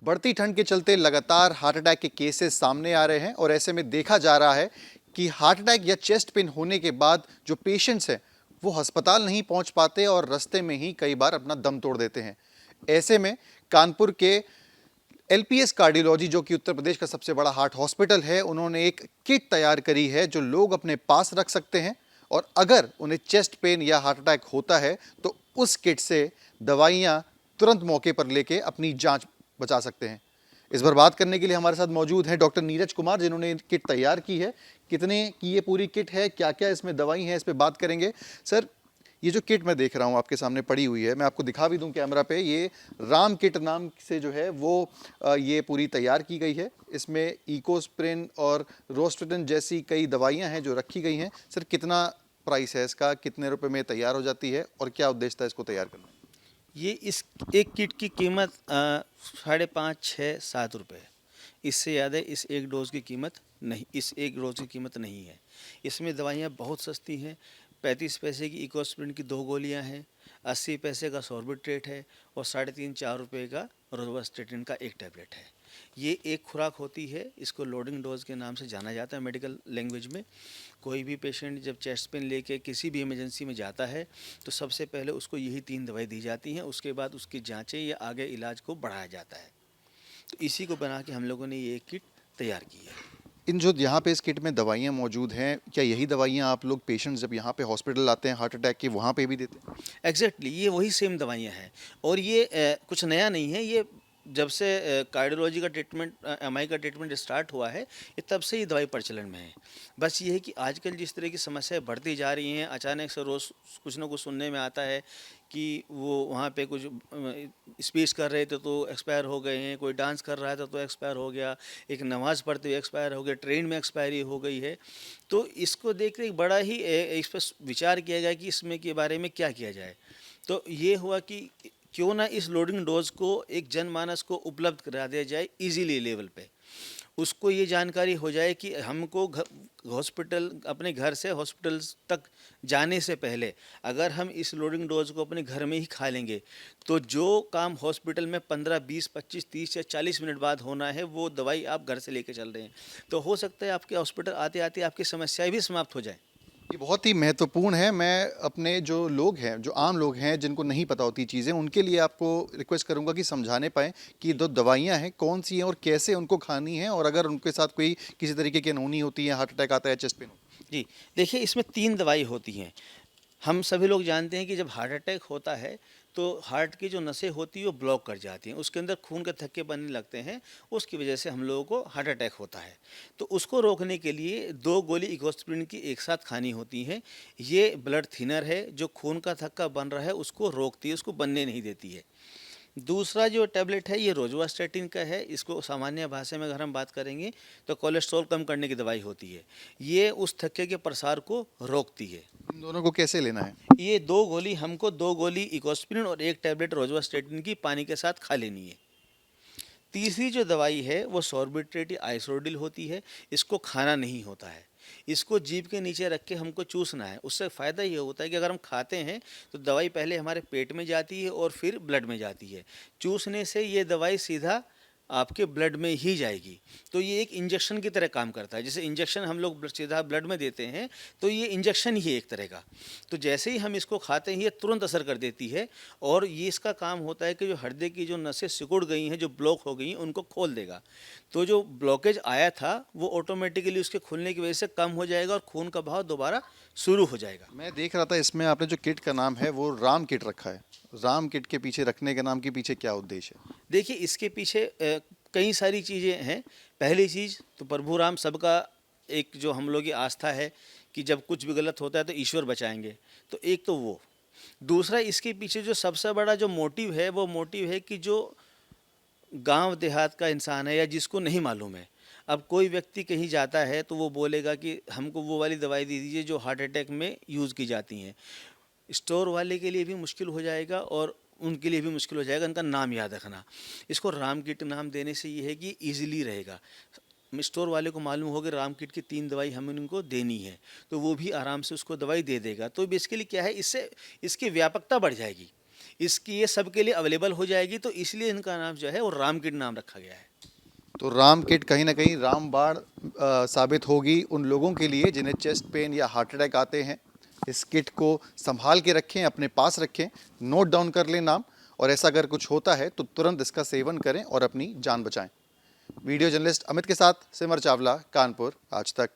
बढ़ती ठंड के चलते लगातार हार्ट अटैक के केसेस सामने आ रहे हैं और ऐसे में देखा जा रहा है कि हार्ट अटैक या चेस्ट पेन होने के बाद जो पेशेंट्स हैं वो अस्पताल नहीं पहुंच पाते और रास्ते में ही कई बार अपना दम तोड़ देते हैं। ऐसे में कानपुर के एलपीएस कार्डियोलॉजी, जो कि उत्तर प्रदेश का सबसे बड़ा हार्ट हॉस्पिटल है, उन्होंने एक किट तैयार करी है जो लोग अपने पास रख सकते हैं और अगर उन्हें चेस्ट पेन या हार्ट अटैक होता है तो उस किट से दवाइयां तुरंत मौके पर लेके अपनी जांच बचा सकते हैं। इस बार बात करने के लिए हमारे साथ मौजूद हैं डॉक्टर नीरज कुमार, जिन्होंने किट तैयार की है। कितने की ये पूरी किट है, क्या क्या इसमें दवाई है, इस पर बात करेंगे। सर, ये जो किट मैं देख रहा हूँ आपके सामने पड़ी हुई है, मैं आपको दिखा भी दूं कैमरा पे, ये राम किट नाम से जो है वो ये पूरी तैयार की गई है। इसमें इकोस्प्रिन और रोस्टेटिन जैसी कई दवाइयाँ हैं जो रखी गई हैं। सर, कितना प्राइस है इसका, कितने रुपए में तैयार हो जाती है और क्या उद्देश्य था इसको तैयार करना? ये इस एक किट की कीमत 5.5, 6, 7 रुपये है। इससे ज़्यादा इस एक डोज़ की कीमत नहीं, इस एक डोज़ की कीमत नहीं है। इसमें दवाइयाँ बहुत सस्ती हैं। 35 पैसे की इकोस्प्रिन की 2 गोलियाँ हैं, 80 पैसे का सॉर्बिट्रेट है और 3.5, 4 रुपये का रोवास्टेटिन का एक टैबलेट है। ये एक खुराक होती है, इसको लोडिंग डोज के नाम से जाना जाता है मेडिकल लैंग्वेज में। कोई भी पेशेंट जब चेस्ट पेन लेके किसी भी इमरजेंसी में जाता है तो सबसे पहले उसको यही 3 दवाई दी जाती हैं, उसके बाद उसकी जांचें या आगे इलाज को बढ़ाया जाता है। तो इसी को बना के हम लोगों ने ये किट तैयार की है। इन जो यहाँ पे इस किट में दवाइयाँ मौजूद हैं, क्या यही दवाइयाँ आप लोग पेशेंट्स जब यहाँ पे हॉस्पिटल आते हैं हार्ट अटैक के, वहाँ पे भी देते हैं? एग्जैक्टली ये वही सेम दवाइयाँ हैं और ये कुछ नया नहीं है। ये जब से कार्डियोलॉजी का ट्रीटमेंट, एमआई का ट्रीटमेंट स्टार्ट हुआ है, ये तब से ये दवाई प्रचलन में है। बस ये है कि आजकल जिस तरह की समस्याएं बढ़ती जा रही हैं, अचानक से रोज़ कुछ ना कुछ सुनने में आता है कि वो वहाँ पे कुछ स्पीच कर रहे थे तो एक्सपायर हो गए हैं, कोई डांस कर रहा था तो एक्सपायर हो गया, एक नमाज़ पढ़ते हुए एक्सपायर हो गया, ट्रेन में एक्सपायरी हो गई है। तो इसको देख कर बड़ा ही इस पर विचार किया गया कि इसमें के बारे में क्या किया जाए। तो ये हुआ कि क्यों ना इस लोडिंग डोज को एक जनमानस को उपलब्ध करा दिया जाए इजीली लेवल पे। उसको ये जानकारी हो जाए कि हमको हॉस्पिटल, अपने घर से हॉस्पिटल तक जाने से पहले अगर हम इस लोडिंग डोज को अपने घर में ही खा लेंगे तो जो काम हॉस्पिटल में 15, 20, 25, 30 या 40 मिनट बाद होना है वो दवाई आप घर से लेके चल रहे हैं। तो हो सकता है आपके हॉस्पिटल आते आते आपकी समस्याएं भी समाप्त हो जाएं। ये बहुत ही महत्वपूर्ण है। मैं अपने जो लोग हैं, जो आम लोग हैं जिनको नहीं पता होती चीज़ें, उनके लिए आपको रिक्वेस्ट करूंगा कि समझाने पाएँ कि दो दवाइयाँ हैं कौन सी हैं और कैसे उनको खानी है, और अगर उनके साथ कोई किसी तरीके की अनहोनी होती है, हार्ट अटैक आता है, चेस्ट पेन होता है। जी, देखिए इसमें 3 दवाई होती हैं। हम सभी लोग जानते हैं कि जब हार्ट अटैक होता है तो हार्ट की जो नसें होती हैं वो ब्लॉक कर जाती हैं, उसके अंदर खून के थक्के बनने लगते हैं, उसकी वजह से हम लोगों को हार्ट अटैक होता है। तो उसको रोकने के लिए 2 गोली इकोस्प्रिन की एक साथ खानी होती हैं। ये ब्लड थिनर है, जो खून का थक्का बन रहा है उसको रोकती है, उसको बनने नहीं देती है। दूसरा जो टैबलेट है ये रोजुवास्टेटिन का है। इसको सामान्य भाषा में अगर हम बात करेंगे तो कोलेस्ट्रॉल कम करने की दवाई होती है। ये उस थक्के के प्रसार को रोकती है। इन दोनों को कैसे लेना है? ये 2 गोली हमको, 2 गोली इकोस्प्रिन और एक टैबलेट रोजुवास्टेटिन की पानी के साथ खा लेनी है। तीसरी जो दवाई है वो सॉर्बिट्रेट या आइसोडिल होती है। इसको खाना नहीं होता है, इसको जीभ के नीचे रख के हमको चूसना है। उससे फ़ायदा ये होता है कि अगर हम खाते हैं तो दवाई पहले हमारे पेट में जाती है और फिर ब्लड में जाती है। चूसने से ये दवाई सीधा आपके ब्लड में ही जाएगी। तो ये एक इंजेक्शन की तरह काम करता है। जैसे इंजेक्शन हम लोग सीधा ब्लड में देते हैं, तो ये इंजेक्शन ही है एक तरह का। तो जैसे ही हम इसको खाते हैं ये तुरंत असर कर देती है और ये इसका काम होता है कि जो हृदय की जो नसें सिकुड़ गई हैं, जो ब्लॉक हो गई हैं, उनको खोल देगा। तो जो ब्लॉकेज आया था वो ऑटोमेटिकली उसके खुलने की वजह से कम हो जाएगा और खून का बहाव दोबारा शुरू हो जाएगा। मैं देख रहा था इसमें आपने जो किट का नाम है वो राम किट रखा है। राम किट के पीछे रखने के नाम के पीछे क्या उद्देश्य है? देखिए इसके पीछे कई सारी चीज़ें हैं। पहली चीज़ तो प्रभु राम सबका एक जो हम लोग की आस्था है कि जब कुछ भी गलत होता है तो ईश्वर बचाएंगे। तो एक तो वो, दूसरा इसके पीछे जो सबसे बड़ा जो मोटिव है वो मोटिव है कि जो गांव देहात का इंसान है या जिसको नहीं मालूम है, अब कोई व्यक्ति कहीं जाता है तो वो बोलेगा कि हमको वो वाली दवाई दे दीजिए जो हार्ट अटैक में यूज़ की जाती हैं। स्टोर वाले के लिए भी मुश्किल हो जाएगा और उनके लिए भी मुश्किल हो जाएगा उनका नाम याद रखना। इसको राम किट नाम देने से ये है कि ईजिली रहेगा। स्टोर वाले को मालूम होगा राम किट की 3 दवाई हमें उनको देनी है, तो वो भी आराम से उसको दवाई दे देगा। तो बेसिकली क्या है, इससे इसकी व्यापकता बढ़ जाएगी। इसकी ये सबके लिए अवेलेबल हो जाएगी, तो इसलिए इनका नाम जो है वो राम किट नाम रखा गया है। तो राम किट कहीं ना कहीं रामबाण साबित होगी उन लोगों के लिए जिन्हें चेस्ट पेन या हार्ट अटैक आते हैं। इस किट को संभाल के रखें, अपने पास रखें, नोट डाउन कर लें नाम, और ऐसा अगर कुछ होता है तो तुरंत इसका सेवन करें और अपनी जान बचाएं। वीडियो जर्नलिस्ट अमित के साथ सिमर चावला, कानपुर, आज तक।